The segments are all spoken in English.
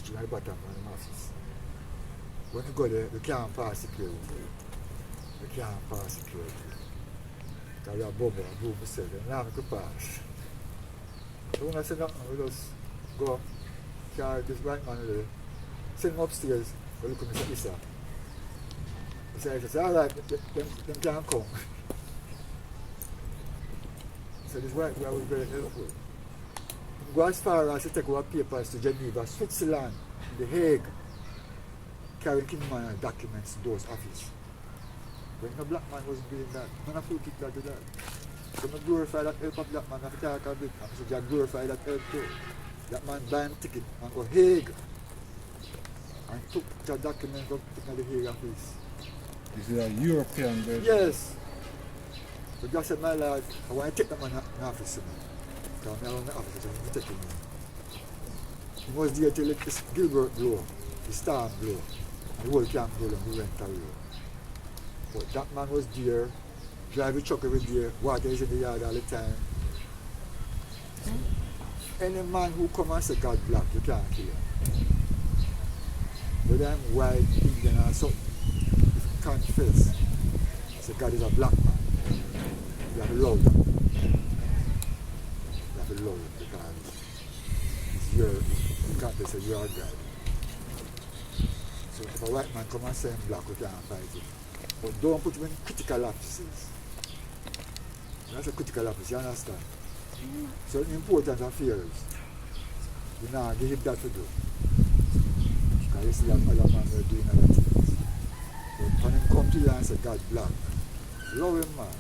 just in the bottom of the office. When you go there, you can't pass security. You can't pass security. Because you're a bubble, a boom, you now you can pass. So when I say nothing, we just go, carry this white man there, send him upstairs, we look at Mr. Issa. He says, alright, them can't come. So this white guy was very helpful. Go as far as to take our papers to Geneva, Switzerland, The Hague, carrying Kingman and documents to those offices. When no black man wasn't doing that, none of you people do that. So I glorify that help of black man, I talk a bit, and so I glorify that help too. That man buy him ticket and go Hague and took the document and took the Hague office. Is it a European version? Yes. But just said, my lord, I want to take that man in office to me. Because I'm not in the office, so I'm taking him. He was there to let this Gilbert blow, the storm blow, and the whole camp blow, and we went away. But that man was there, drive the truck every day, water is in the yard all the time. Any man who come and say God black, you can't kill him. Whether I'm white, Indian or something, if you confess, say God is a black man, you have to love him. You have to love him because it's your, you can't just say you're a God. So if a white man come and say I'm black, we can't fight him. But don't put him in critical offices. That's a critical office, you understand? So important affairs, you know, give him that to do. Because you see that other man were doing other things. But when him come to you and say God black, love him, man.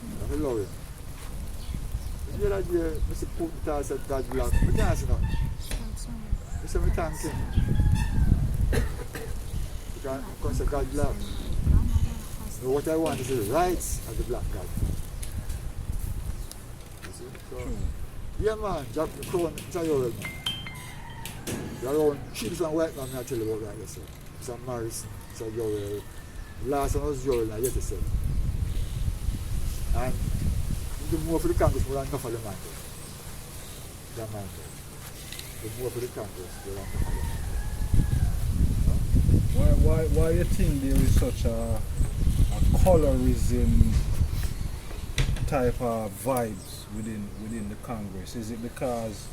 You have to love him. The other day, Mr. Putin said God black, we can't say nothing. He said we thank him. Because he say God black. So what I want is the rights of the black God. So, yeah man, Jack the Crown, it's a Yorel man. There are around 3 different white men I tell you about that yourself. It's a Morrison, it's a Yorel. The last one was Yorel, I yet to say. And the more for the Congress, more than enough of the man there. The man there. The more for the Congress, more than enough of the man. Why you think there is such a colorism type of vibes within the Congress? Is it because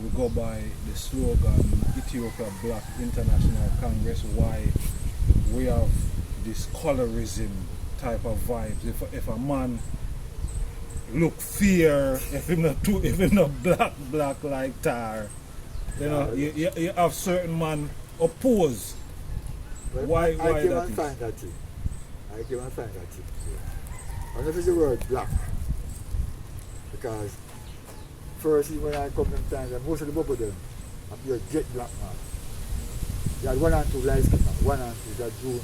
we go by the slogan Ethiopia Black International Congress, why we have this colorism type of vibes? If a man look fair, if him not black like tar, you know, you have certain man oppose. Well, why I that came is? and find that thing. I came and find that thing. I don't know if it's the word black. Because first when I come sometimes, most of the bubble them, I'm your jet black man. You had 1 and 2 light skin man, 1 and 2, that drew me,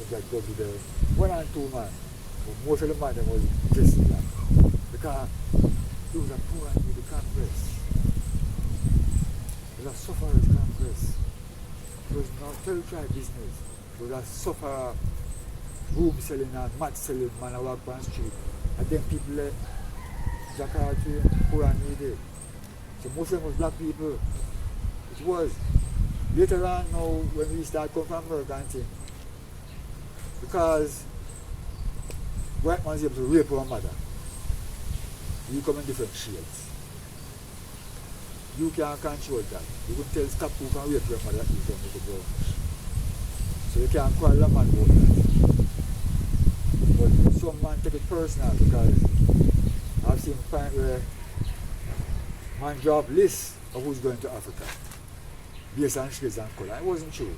that double there. 1 and 2 man. But most of the man them was just black. Because it was a poor and the Congress. It was a sufferer's Congress. It was not territory business. It was a sufferer, room selling and mat selling man I walk on the street. And then people let Jakarta, poor and needy. So most of them was black people. It was. Later on now when we start coming from America and thing, because white man's able to rape our mother. You come in different shades. You can't control that. You can tell stop who can rape your mother if you don't make a brown. So you can't call a man about that. But some man take it personal because I've seen a point where man drop lists of who's going to Africa based on shades and colour. It wasn't true.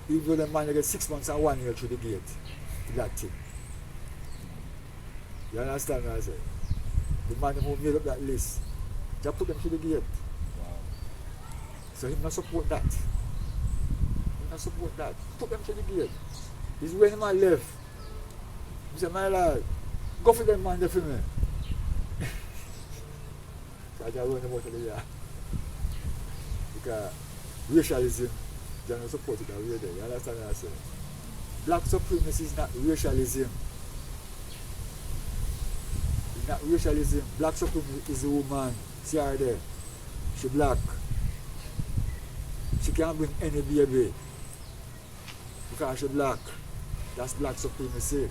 Even though the man get 6 months and 1 year through the gate to that thing. You understand what I say? The man who made up that list, just put them through the gate. Wow. So he not support that. He not support that. Put them through the gate. He's when the man left. He said, my lord, go for them man there for me. So I just run them out of the yard. Because racialism, they don't support it that way there. You understand what I say? Black supremacy is not racialism. It's not racialism. Black supremacy is a woman. See her there. She black. she can't bring any baby because she's black. That's black supremacy.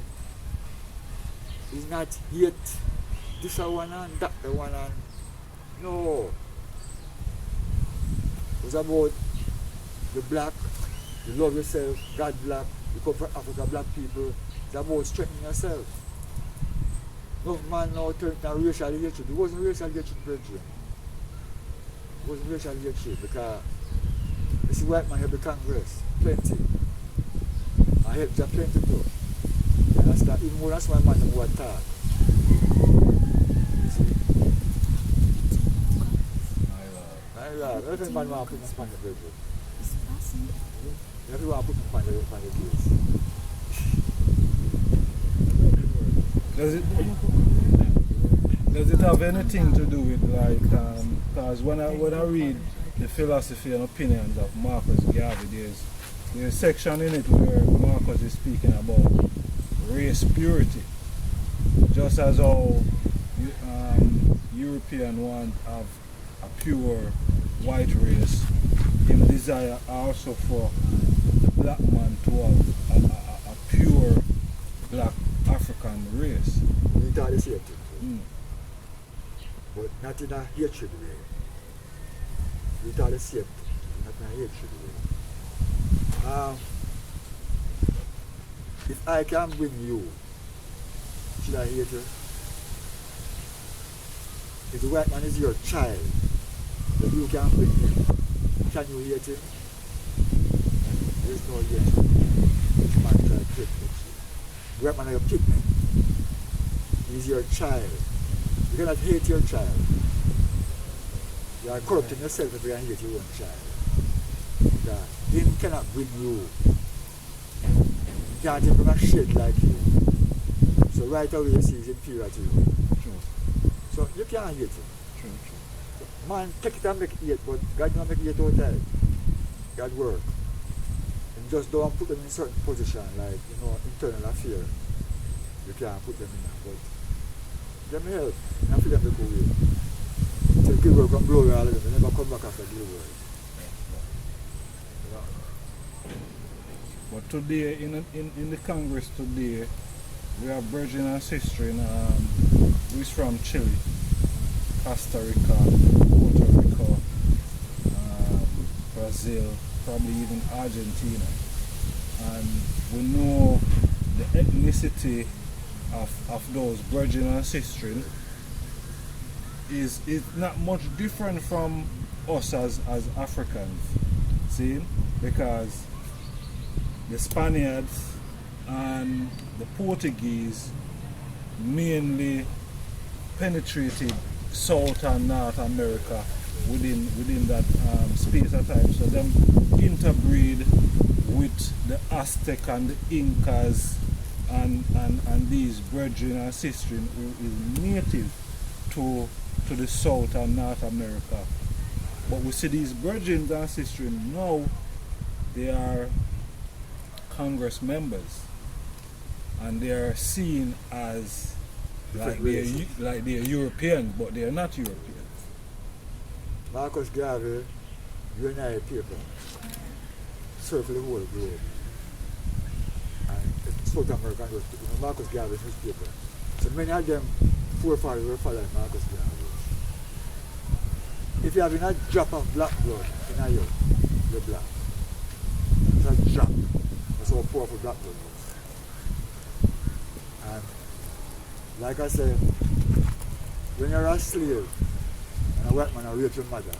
It's not hate this one and that one and no. It's about the black, you love yourself, God black, you come from Africa, black people. It's about strengthening yourself. No man now turn to racial hatred. It wasn't racial hatred, brethren. It wasn't racial hatred because you see white man help the Congress, plenty. I help them plenty too. You understand? Even more that's why man who attack. You see? I love. Every man want to put him on the brethren. Everyone want to put him on the case. Does it have anything to do with like because when I read the philosophy and opinions of Marcus Garvey, there's a section in it where Marcus is speaking about race purity, just as how European want to have a pure white race. Him desire also for the black man to have a pure black African race. We thought the same thing. But not in a hatred way. We thought the same thing, not in a hatred way. If I can bring you, should I hate you? If the white man is your child, then you can bring him. Can you hate him? There's no hate. Which man can take it? The white man is your kidney. He's your child. You cannot hate your child. You are corrupting yourself if you can hate your own child. That him cannot bring you. He can't even bring a shade like you. So right away you see he's inferior to you. True. So you can't hate him. True. Man, take it and make it hate, but God don't make it hate all the time. God work. And just don't put them in certain position, like, internal affair. You can't put them in that, but them help. And for them to go away. Till people come blow away all of them, they never come back after the world. But today, in the Congress today, we have brethren and sisters who is from Chile, Costa Rica, Puerto Rico, Brazil, probably even Argentina. And we know the ethnicity of those brethren and sisters is not much different from us as Africans. See? Because the Spaniards and the Portuguese mainly penetrated South and North America within that space of time. So them interbreed with the Aztec and the Incas and these brethren and sisters who is native to the South and North America. But we see these brethren and sisters now, they are Congress members, and they are seen as like they're Europeans, but they are not Europeans. Marcus Garvey, you and I paper, circle the whole globe. And South American was Marcus Garvey newspaper. So many of them forefathers were following Marcus Garvey. If you have a drop of black blood in you, you're black. It's a drop. That's how powerful black blood is. And like I said, when you're a slave and a white man will rape your mother,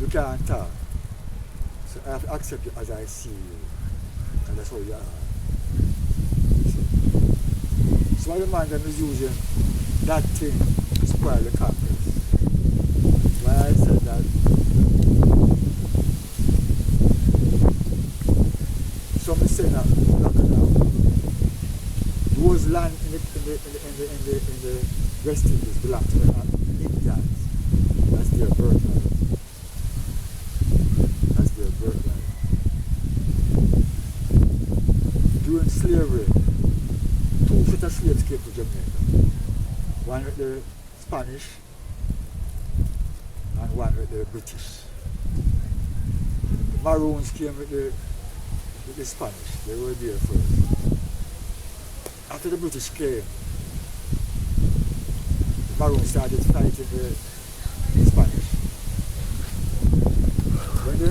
you can't talk. So I have to accept you as I see you. And that's how you are. So why the man them is using that thing to spoil the Congress? Why I said that some say that those land in the West Indies belong to the Indians. That's their birthright. That's their birthright. During slavery, 2 sets of slaves came to Jamaica. One with the Spanish and one with the British. Maroons came with the Spanish. They were there first. After the British came, the Maroons started fighting the Spanish. When the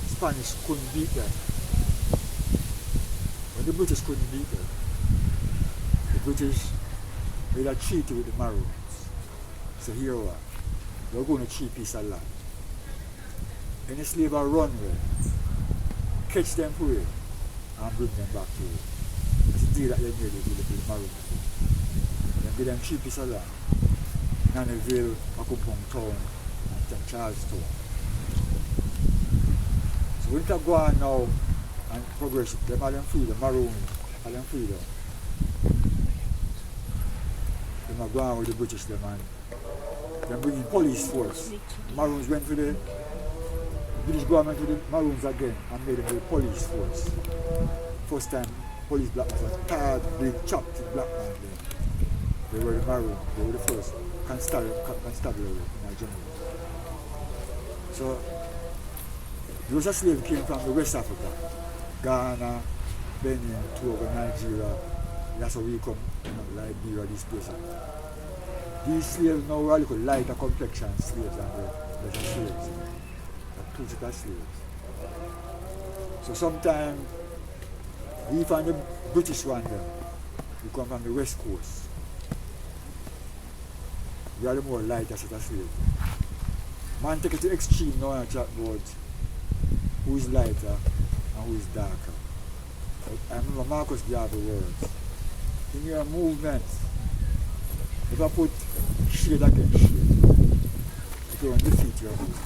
Spanish couldn't beat them, when the British couldn't beat them, the British made a treaty with the Maroons. So here we are. We're going to cheap piece of land. Any slave will run away, catch them for it, and bring them back to it. That's the deal that they made with the Maroons. Then give them cheap piece of land. Nannyville, Akumpong Town, and Charlestown. So we need to go on now and progress. Them are them free, the Maroons are them freedom. They are going with the British, them and they're bringing police force. The Maroons went for the British government with the Maroons again and made them the police force. First time police black man was tired, big, chopped black man then. They were the Maroons, they were the first constabulary in our general. So there was a slave came from the West Africa, Ghana, Benin, Togo, Nigeria. That's how we come, Liberia, these places. These slaves now are like lighter complexion slaves than the slaves. The principal slaves. So sometimes we find the British one them. We come from the West Coast. We are the more lighter set of slaves. Man take it to extreme now and chat about who is lighter and who is darker. But I remember Marcus gave the words. In your movements, if I put shade against shade, it will defeat your movement.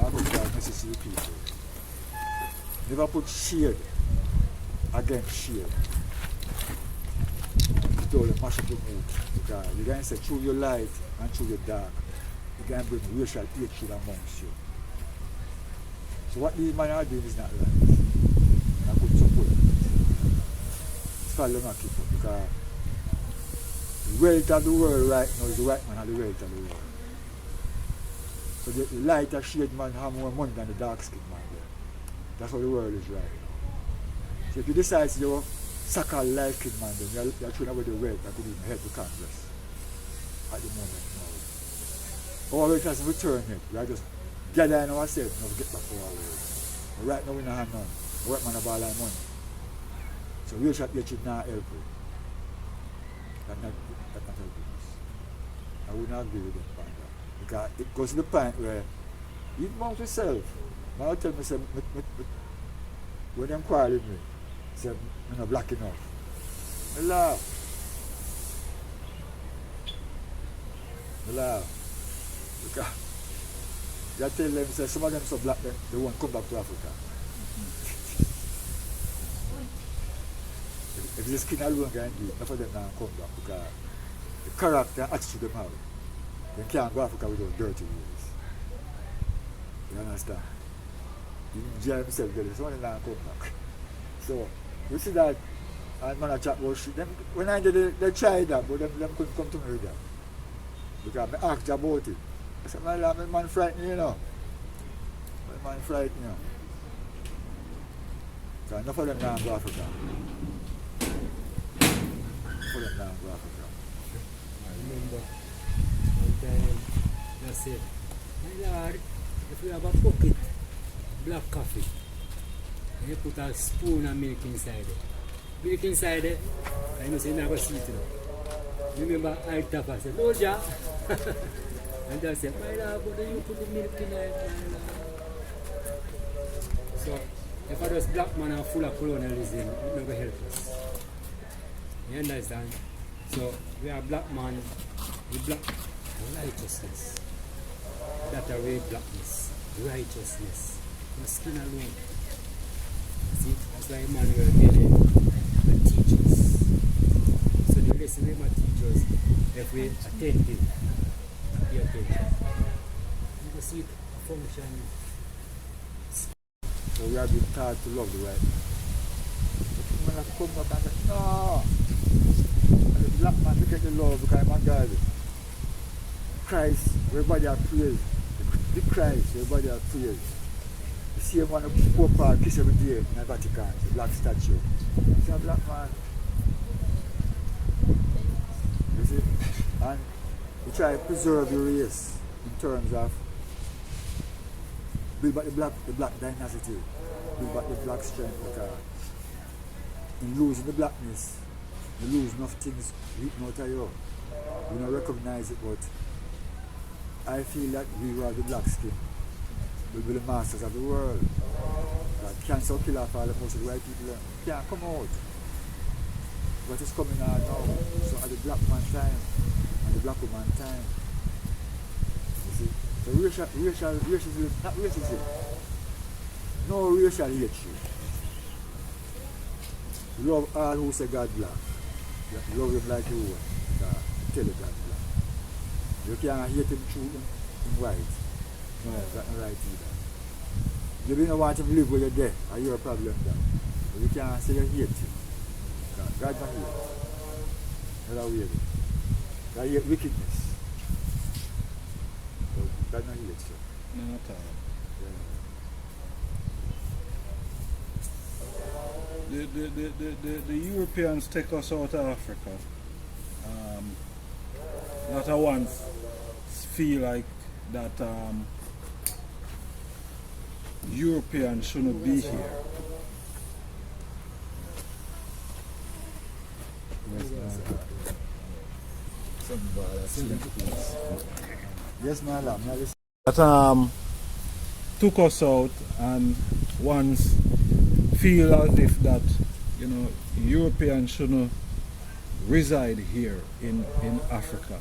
Marcus gave necessary people. Never put shade against shade. It will mash up the mood. Because you can say through your light and through your dark, you can bring racial hatred amongst you. So what these men are doing is not right. I couldn't support it. It's called the people because the wealth of the world right now is the white man and the wealth of the world. So the lighter shade man have more money than the dark skinned man there. That's how the world is right now. So if you decide you're sucker light skinned man then you're throwing away the wealth that could even help the Congress at the moment now. Our wealth has returned it. We are just gathering ourselves and get back to our world. But right now we don't have none. The white man have all our money. So racial hatred not help it. That's not helping us. I would not agree with them on that. Because it goes to the point where even amongst myself, I tell me, say, when them quarrel with me, say, I'm not black enough. I laugh. Because I tell them, say, some of them so black, they won't come back to Africa. If the skin alone can do it, enough of them now come back because the character and attitude them have. They can't go to Africa without dirty ways. You understand? Even Jerry himself, some of them now come back. So, you see that, and man I chat about shit. Them, when I did they tried that, but them couldn't come to me with that. Because I asked about it. I said, my man frightened you know. My man frightened you know. Because enough of them now go to Africa. For them now go to Africa. I remember one time they said, my lord, if you have a pocket black coffee, and you put a spoon of milk inside it. Milk inside it, I know say you never see it now. Remember RASTAFARI said, oh ja. And they said, my lord, but then you put the milk in it. So if I was black man are full of colonialism, it never help us. You understand? So we are black man, we black righteousness. That are way blackness, righteousness. Your skin alone. See, that's why Emmanuel will teach us. So the lesson they will teach us if we attentive, pay attention. You can see it function. So we have been taught to love the right man. But when I come back and say, no! And the black man look at the love because I'm a God. Christ, everybody are praised. The Christ, everybody are praised. The same one who Pope Paul kiss every day in the Vatican, the black statue. It's a black man. You see? And we try to preserve the race in terms of build back the black dynasty, build back the black strength, because in losing the blackness, you lose enough things written out of you. You don't recognize it, but I feel that we who are the black skin will be the masters of the world. That cancer will kill off all the most of the white people. Can't come out. What is coming out now? So at the black man time, and the black woman time. You see? So racism, not racism. No racial hatred. Love all who say God black. Love him like you want. Tell you God black. You can't hate him true in white. No, that's not right either. You don't want him to live where you're there, or you're a problem then. But you can't say you hate him. God not hate. That's how we hate. God hate wickedness. So God not hate you. No, not all. The Europeans take us out of Africa. Not I once feel like that Europeans shouldn't be here. Yes, my love. That took us out and once feel as if that, you know, Europeans shouldn't reside here in Africa.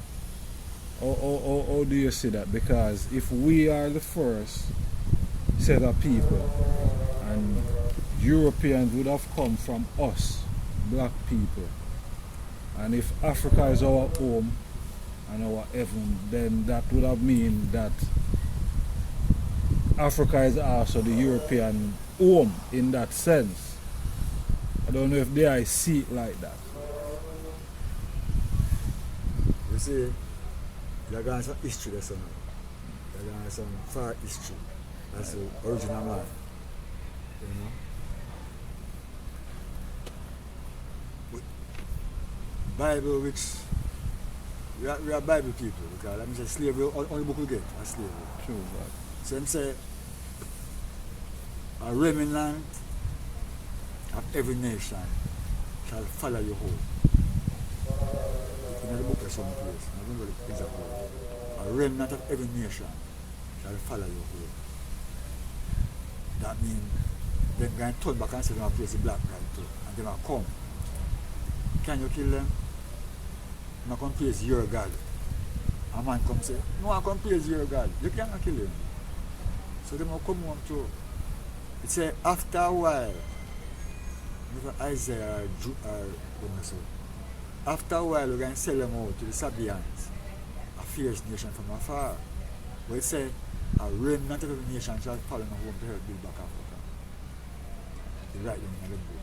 How do you see that? Because if we are the first set of people and Europeans would have come from us, black people, and if Africa is our home and our heaven, then that would have mean that Africa is also the European home in that sense. I don't know if they see it like that. You see, they're going to some history there, son. They're going to some far history. That's the original man. You know? But Bible, which we are Bible people, because let me say slavery, only book we get are slavery. True, but So I'm say a remnant of every nation shall follow you home. In the book of some place, I don't know the exact word. A remnant of every nation shall follow you home. That means they're going to turn back and say they're going to place the black guy too. And they're going to come. Can you kill them? I'm not going to place your God. A man come say, no, I'm going to place your God. You cannot kill him. So they will come home too. It says after a while, Isaiah after a while we're going to sell them out to the Sabians, a fierce nation from afar. But it says a remnant of every nation shall follow them home to help build back Africa. They write down in the book.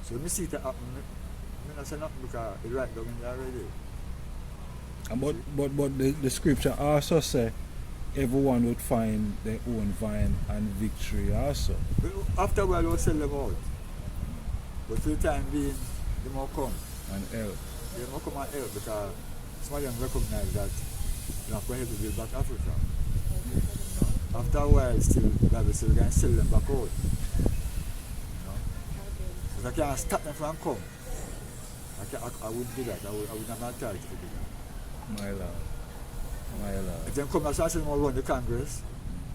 So when we see it happen, I don't say nothing because it write down in there already. But the scripture also say everyone would find their own vine and victory also. But after a while we'll sell them out. But for the time being, they will come. And help. They will come and help because some of them recognize that they are going to help to build back Africa. You know? After a while, still, the Bible says we're going to sell them back out. You know? But I can't stop them from coming. I wouldn't do that. I would not have authority to do that. My Lord. My Lord. If they come and start saying they run the Congress,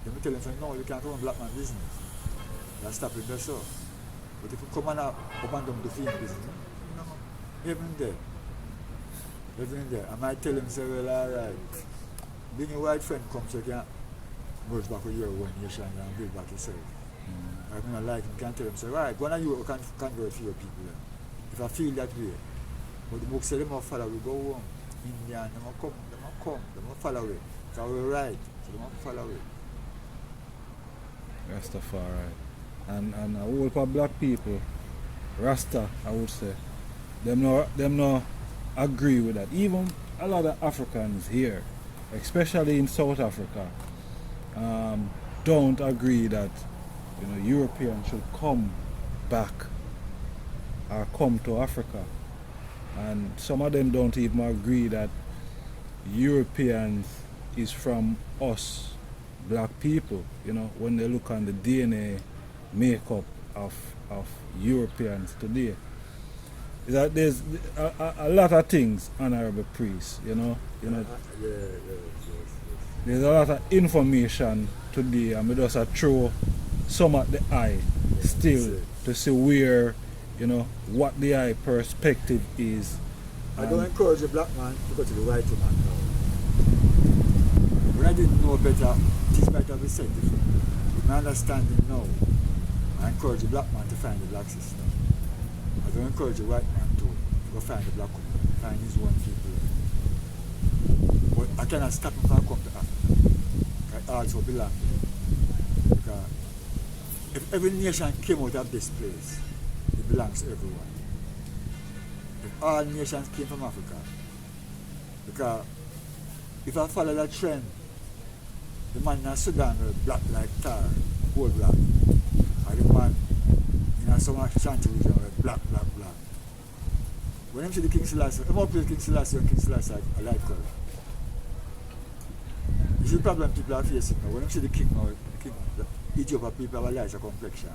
then we tell them, no, you can't run black man business. They'll stop it there so. But if you come and up and down the field business, you know, even there. I might tell him, say, well, alright, being a white friend comes, so you can merge back with your one nation and build back yourself. I don't like him, can tell him, say, right, go on you can convert for your people. Then. If I feel that way. But the book said, they must follow, we go home. Indian, they must come, they must follow it. Because we're right, so they must follow it. Rastafari. And a whole lot of black people, Rasta, I would say, them no agree with that. Even a lot of Africans here, especially in South Africa, don't agree that You know, Europeans should come back or come to Africa. And some of them don't even agree that Europeans is from us, black people. You know, when they look on the DNA makeup of Europeans today, is that there's a lot of things, honorable priest. You know, Yes. there's a lot of information today, and we just throw some at the eye still to see where, you know, what the eye perspective is. I don't encourage a black man to go to the white man now. When I didn't know better, things might have been said differently. With my understanding now, I encourage a black man to find the black sister. I don't encourage a white man to go find the black woman, find his own people. But I cannot stop him from coming to Africa. I also belong there. Because if every nation came out of this place, it belongs to everyone. If all nations came from Africa, because if I follow that trend, the man in Sudan will black like tar, whole black. And the man in some Ashanti region will black. When I see the King Selassie, I'm up with King Selassie and King Selassie a light color. This is the problem people are facing now. When I see the king now, the Ethiopian people have a lighter complexion,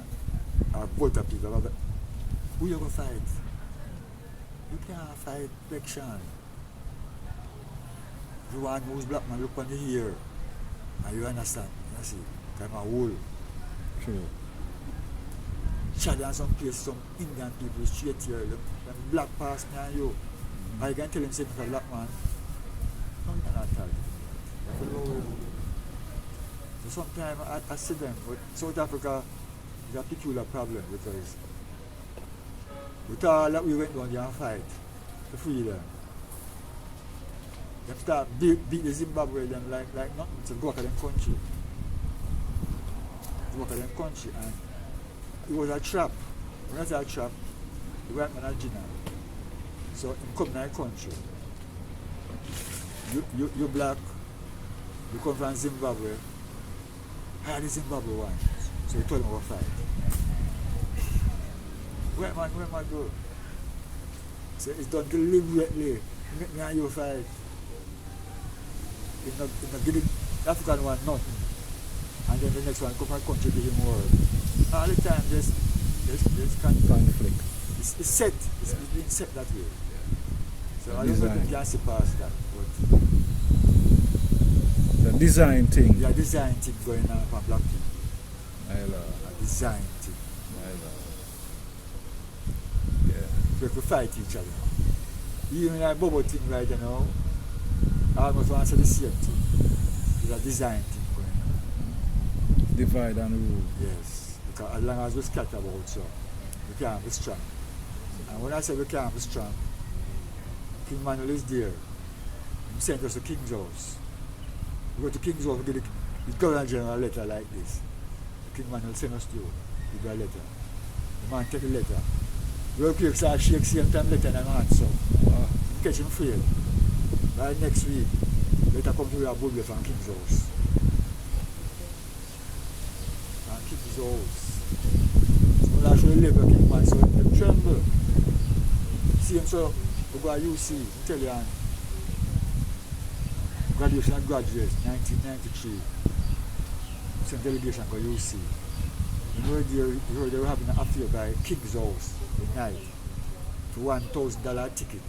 or Volta people have a... Who you going to fight? You can't fight complexion. You want who's black man, look on the hair, and you understand, you see, kind of wool. True. Chad and some place, some Indian people straight here, look, them black pass me and you. I can tell him, say, if a black man, no, you cannot tell him. So sometimes I see them, but South Africa is a peculiar problem because with all that we went down there and fight to free them. They start beat the Zimbabwe them like nothing to go to them country. To go to them country, and it was a trap. When I say a trap, the white man are general. So in come to the country, you black, you come from Zimbabwe, I the Zimbabwe one. So you told him about fight. Where man go? So it's done deliberately. Make me and you fight. If not give the African one nothing. And then the next one come and country give him more. All the time there's conflict. It's set. It's been set that way. So I don't know if you can see past that. But the design thing. Yeah, design thing going on for black people. I love. A design thing. I love. So we could fight each other. Even like bubble thing right now, I almost want to say the same thing. It's a design thing going on. Divide and rule. Yes. Because as long as we scatter about so, we can't be strong. And when I say we can't be strong, King Manuel is there. He sent us to King's house. We go to King's house, we get the Governor General a letter like this. King Manuel sent us to you. He got a letter. The man take the letter. Real quick, so I shake same time letter and I'm answer. Catch him fail. By next week, letter come to your Bobby from King's house. From King's house. So when I show the label King Man, so they tremble. See him, so we go to UC, tell you, graduation and graduate, 1993. Some delegation go UC. You heard they were having an affair by King's house at night for $1,000 ticket.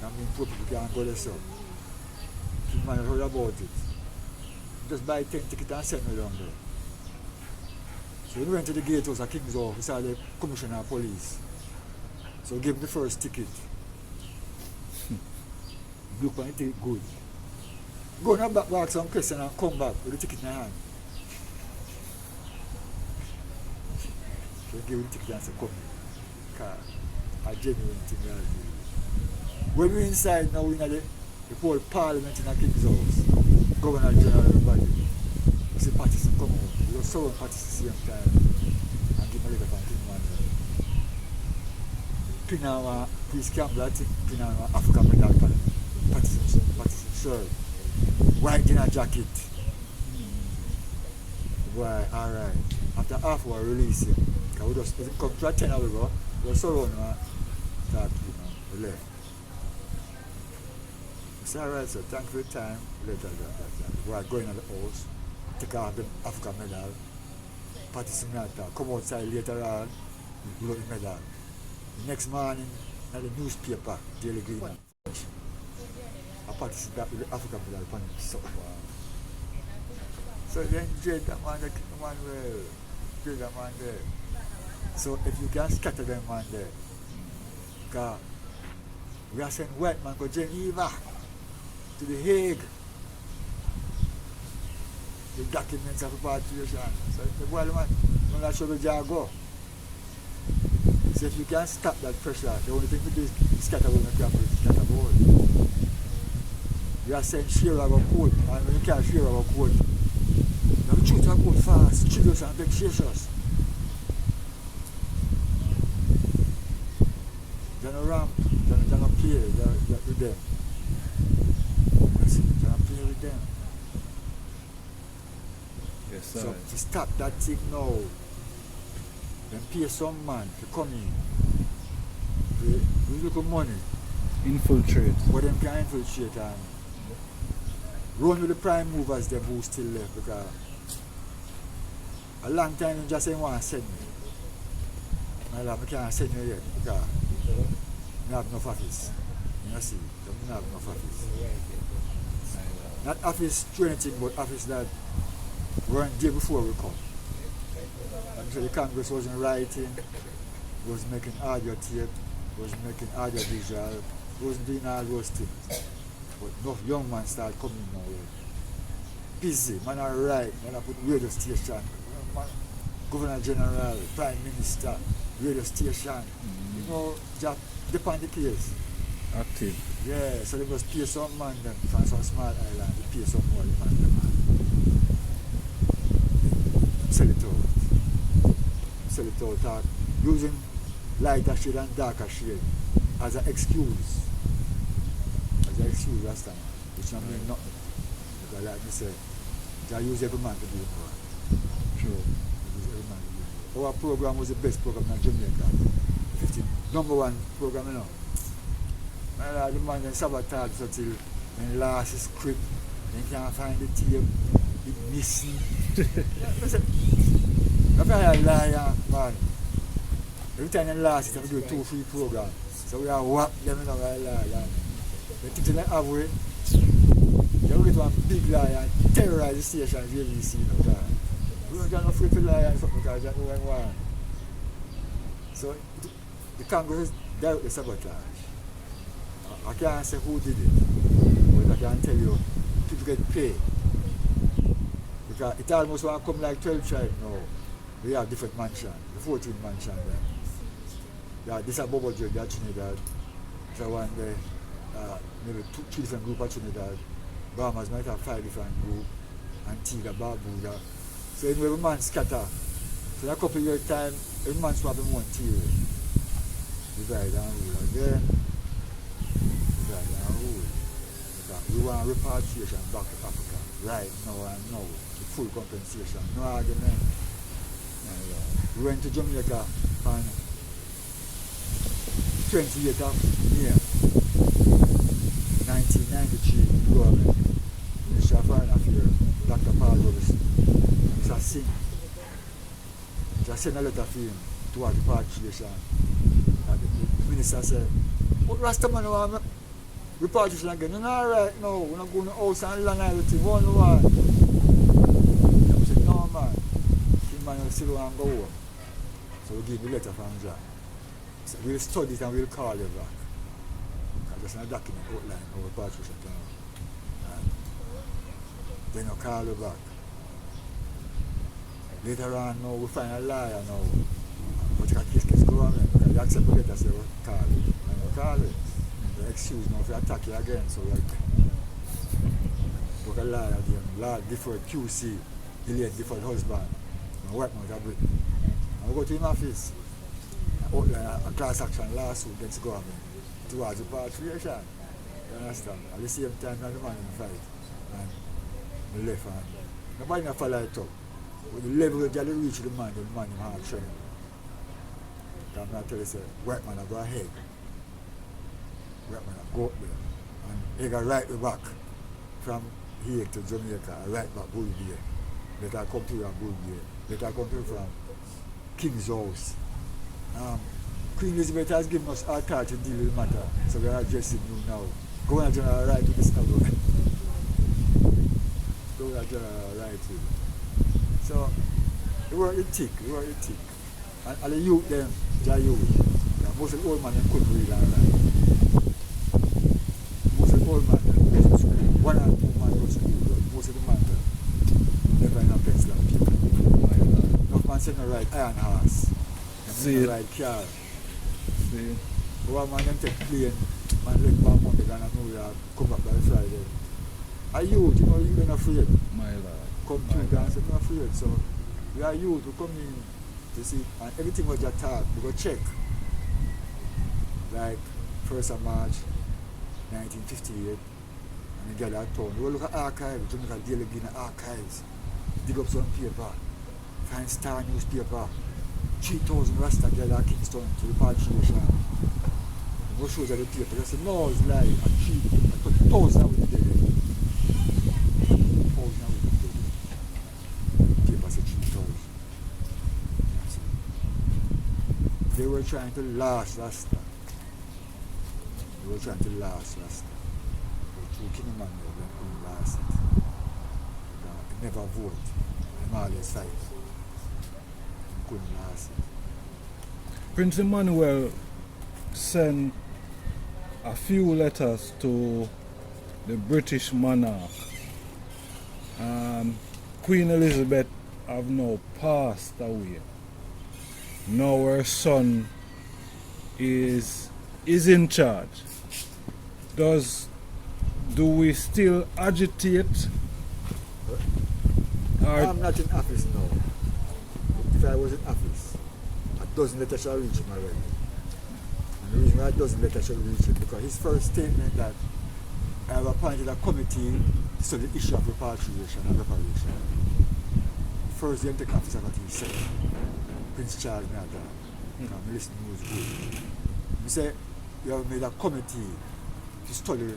I mean, poor people can't go there, so. King man heard about it. Just buy 10 tickets and send me down there. So when we went to the gatehouse at King's house, we saw the commissioner of police. So we gave him the first ticket. Look on the ticket good. Go in the back, ask some question and come back with the ticket in your hand. So we give him the ticket and say, come here. Because a genuine thing we are doing. When we're inside now, we're in the whole parliament in the King's house. Governor General, everybody. We see Patterson come out. We have someone Patterson same time and give him a letter from King Manuel. Pinawa, Peace Campbell, I think Pinawa, African medal Patterson shirt. White dinner jacket. Why, alright. After half we release him. Because we just come to a 10 hours ago, we were surrounded and talk to him and we left. I said, alright, so thank you for your time. Later, we are going to the house, take off the African medal, participate, come outside later on, we wrote the medal. The next morning, in the newspaper, Daily Green, I participated with the African medal upon it. So then dread that man, the man well, dread that man there. So if you can scatter them man there, because we are sending white man to Geneva, to the Hague, the documents of repatriation. So the boy man, I'm not sure where they go. So if you can stop that pressure, the only thing to do is scatter all the capital, scatter all. We are saying share our code, and when you can't share our code, you have to shoot our code fast, triggers and vexatious. They're not ramp, they're not play with them. They're not play with them. Yes, sir. So to stop that thing now, then pay some man to come in, we look at money, Infiltrate. but them can infiltrate and run with the prime movers them who still left, because a long time you just say want to send me. My love, I can't send you yet because I have enough office. You see, I don't have enough office. Not office to anything, but office that weren't there before we come. And so the Congress wasn't writing, was making audio tape, was making audio visual, wasn't doing all those things. But enough young man start coming now. Busy, man are right, man I put radio station, man, Governor General, Prime Minister, radio station. You know, just depend the case. Active. Yeah, so they must pay some man them from some small island, they pay some more man them. Sell it out. Sell it out using lighter shade and darker shade as an excuse. As an excuse last time. Which I mean nothing. Because like me say, I use every man to do it. True. Use every man to do it. Our program was the best program in Jamaica. 15. Number one program, you know. And the man then sabotage so till when lost his script, then can't find the tape, it missing. I'm a liar, man. Every time they lost it, I do 2-3 programs. So we are whack them in a liar. They think they have it. They will get one big liar and terrorize the station, really see, you know. We don't get afraid to lie and something because that's what we want. So the Congress is directly sabotage. I can't say who did it, but I can tell you, people get paid. Because it almost want to come like 12 tribes now. We have different mansions, the 14 mansion there. Yeah, this is a bubble judge, that's Trinidad. So one there, maybe two different groups of Trinidad. Bahamas might have 5 different groups, Antigua, Barbuda. So every man scatter. So in a couple of years time, every man's having one theory. Divide and rule again. We want repatriation back to Africa right now and now with full compensation, no argument. We went to Jamaica on 28th of May 1993, government, Minister of Foreign Affairs, Dr. Paul Robinson, Mr. Singh, just sent a letter for him towards repatriation. And the minister said, "What Rastaman want repatriation again?" "No, all right, no, we're not going to house and land and everything, one. I said, "No, man, the man will still want to go home." So we give the letter from John. So we'll study it and we'll call you back. Because there's no document outline of repatriation. And then you call you back. Later on, now we find a liar now. But you can case government because you accept the letter, say, "We'll call you." And you call it. The excuse now if you attack you again, so like a liar again, lie deferred QC, delayed deferred husband, and white man with a Britain. And we go to him office and outline a class action lawsuit against the government towards repatriation. You understand? At the same time, the man in the fight and the left hand. Nobody not follow it up. With the level that you reach the man him hard training. I'm not tell you, say, white man, I go ahead. White man, I go up there. And he got right back from here to Jamaica, right back Bull Bay. Let I come to you at Bull Bay. Let I come to you from King's House. Queen Elizabeth has given us our time to deal with the matter, so we are addressing you now. Governor General right to this now. Governor General right to. So, we were thick. And the youth them, their youth. Most of the old man them couldn't read and write. Most of the old man them go to school. 1 or 2 man go to school. Most of the man them never in a pencil and paper. Enough man say no ride iron horse. See it. Ride car. See. One man them take plane, man left back Monday and New York, come back by Friday. A youth, you know, you ain't afraid. My lord. Come to dance, you're not afraid. So we are youth, we come in to see, and everything was just taught, we go check. Like 1st of March 1958, and you get that town. We look at archives, Jamaica Daily Guinea archives, dig up some paper, find Star newspaper, 3,000 Rasta gather at Kingston to Repatriation. What shows at the paper? They say, no, it's lie. At 1,000 of the day. 1,000 of the day. The paper said 3,000. They were trying to last Rasta. But through King Emmanuel, they couldn't last it. They never vote. They always fight. They couldn't last it. Prince Emmanuel sent a few letters to the British monarch. Queen Elizabeth have now passed away. Now her son is in charge. Do we still agitate? I'm not in office now. If I was in office, a dozen letters shall reach him already. And the reason why a dozen letters shall reach him, because his first statement that I have appointed a committee to study the issue of repatriation and reparation. First, the take office what he said. Prince Charles Nada, I'm listening was good. He said, you have made a committee to study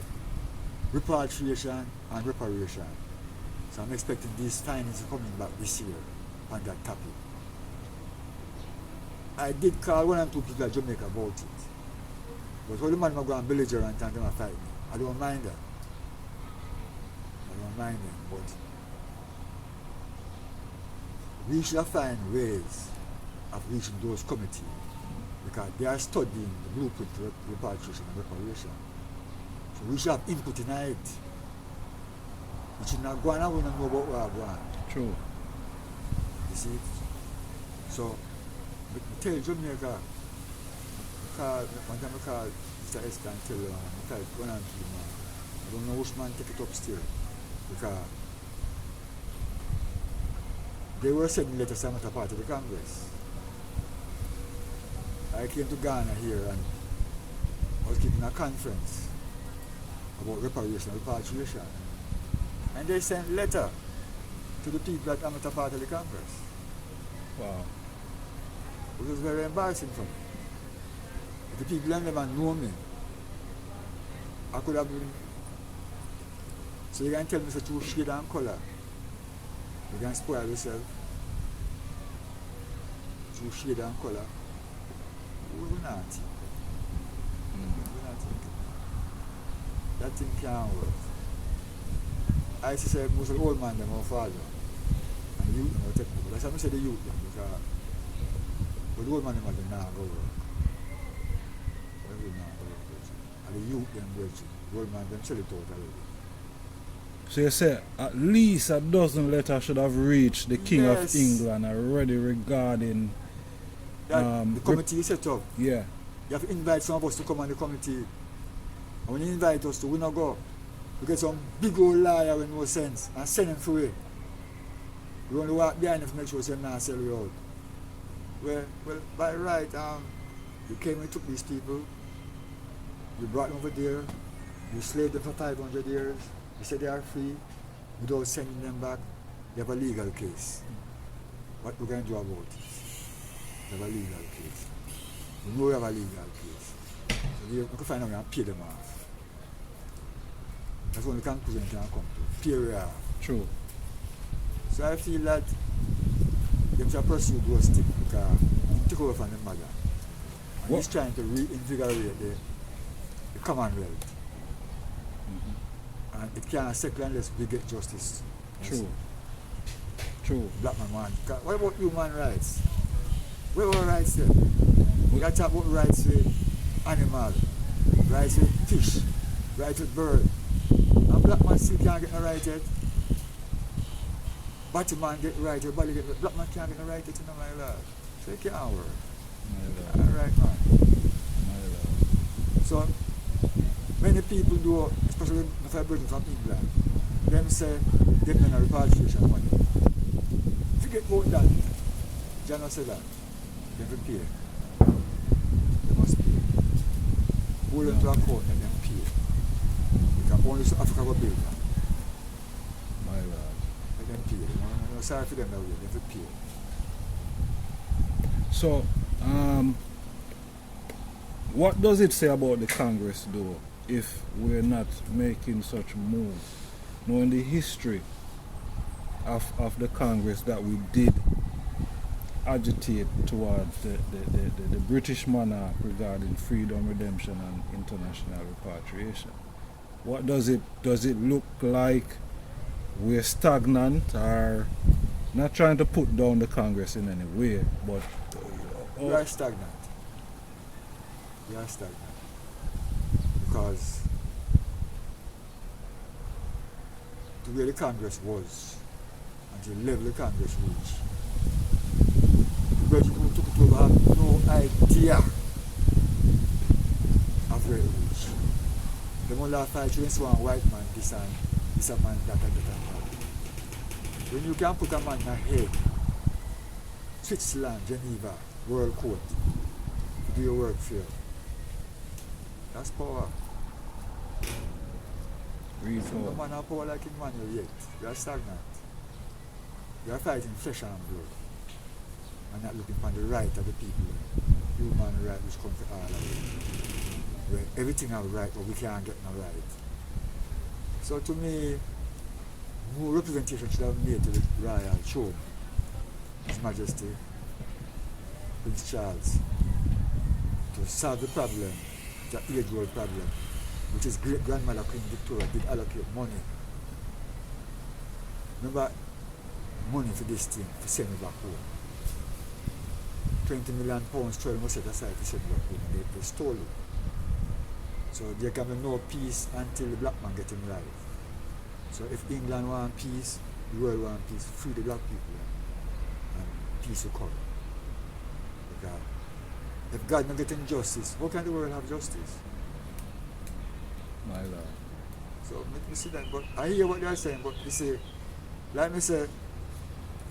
repatriation and reparation. So I'm expecting these findings coming back this year on that topic. I did call 1 and 2 people at Jamaica about it. But all the man go and belligerent and them fight me. I don't mind that. But we should find ways of reaching those committees because they are studying the blueprint for repatriation and reparation. So we should have input in it. We should not go and we don't know about where we're going. True. You see? So, I tell Jamaica, one time I called Mr. Esther and tell him, I tried 1 and 2 man. I don't know which man take it up still. Because they were sending letters I'm not a part of the Congress. I came to Ghana here and I was giving a conference about reparation and repatriation. And they sent letter to the people that I'm not a part of the Congress. Wow. It was very embarrassing for me. If the people that never know me, I could have been. So you can tell me it's through shade and color. You can spoil yourself. Through shade and color. We're not. We're not thinking. That thing can't work. I used to say most of the old man them are father. And the youth them are technical. That's why I say the youth them because but the old man them are the now go work. And the youth them virgin. The old man them sell it out already. So you say at least a dozen letters should have reached the King Yes. of England already regarding The committee is set up. yeah. You have to invite some of us to come on the committee. And when you invite us to, we not go. We get some big old liar with no sense and send them free. We only walk behind them to make sure they not sell you out. Well, by right, you came and took these people, you brought them over there, you slaved them for 500 years, you said they are free, without sending them back, you have a legal case. What we're going to do about it? We have a legal case. We know we have a legal case. So we can find out and pay them off. That's when the conclusion can come to. Pay we off. True. So I feel that them should pursue those things because he took over from the mother. And he's trying to reinvigorate the Commonwealth. Mm-hmm. And it can't settle unless we get justice. True. True. Black man. What about human rights? Where are our rights there? We got to talk about rights with animal, rights with fish, rights with bird. And black man still can't get no right yet. Batty man get right, your body get right. Black man can't get no right yet, you know, my lord. So it can't work. Alright, man. So many people do, especially if I bring from England, them say they get a repatriation money. Forget about that. Jana said that. They have to pay. They must pay. Hold them to account and then pay. Because only South Africa will build that. My lord. Let them pay. No sorry for them now, they have to pay. So, what does it say about the Congress though if we're not making such moves? Knowing the history of the Congress that we did agitate towards the British monarch regarding freedom, redemption and international repatriation. What does it look like we're stagnant, or not trying to put down the Congress in any way, but We are stagnant. We are stagnant. Because the way the Congress was, and the level the Congress reached, the British who took it over have no idea of where it reached. They only have fight against one white man, this man, that. When you can put a man in a head, Switzerland, Geneva, World Court, to do your work for you, that's power. real No power. man have power like Emmanuel yet. You are stagnant. You are fighting flesh and blood. And not looking for the right of the people. Human right which comes to all of it. Where everything have right but we can't get no right. So to me, more representation should have made to the royal throne. His Majesty, Prince Charles, to solve the problem, the age-old problem, which his great-grandmother Queen Victoria did allocate money. Remember, money for this thing, to send me back home. £20 million, 12 was set aside to send me back home, and they stole it. So there can be no peace until the black man get him right. So if England want peace, the world want peace, free the black people, and peace will come. Because if God not getting justice, how can the world have justice? My lord. So let me see that, but I hear what they are saying, but you see, like me say,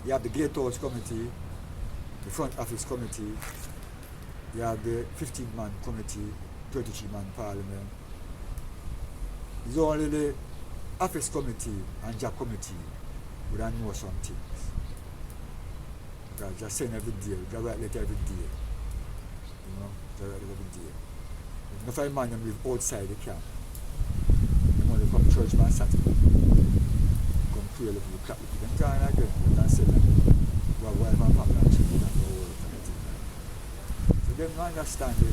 you have the Gatehouse Committee, the Front Office Committee, you have the 15-man committee, 33-man parliament. It's only the Office Committee and Job Committee would have know some things. Because just send every day, just write letter every day. You know, just write letter every day. If I man them live outside the camp, you know, they come to church on Saturday, come pray a little, clap a little, then turn again, they can say that you have wife and family and children and no work and everything. So they don't understand the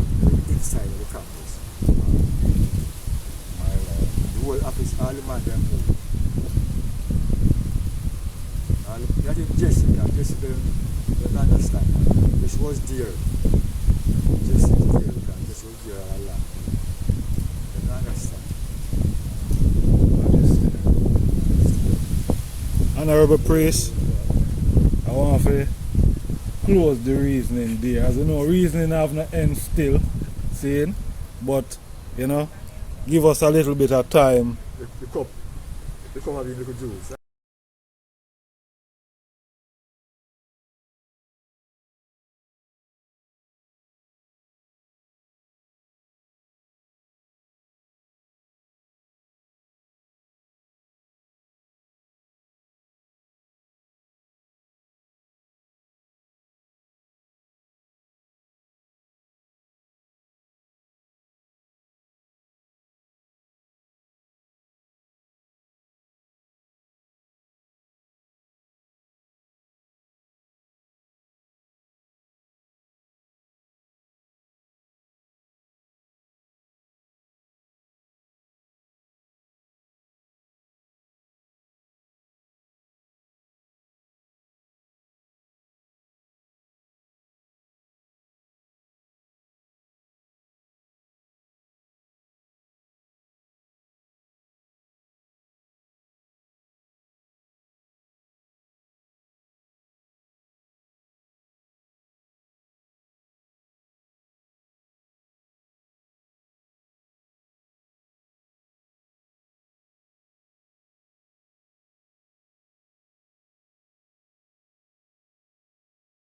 inside of the campus. The whole office, all the man them move. That is Jesse don't understand that. This was dear. Jesse is dear because this was dear all along. They don't understand. Honorable Priest, I want to close the reasoning there. As you know, reasoning have no end still, seeing, but you know, give us a little bit of time. The cup have been little juice.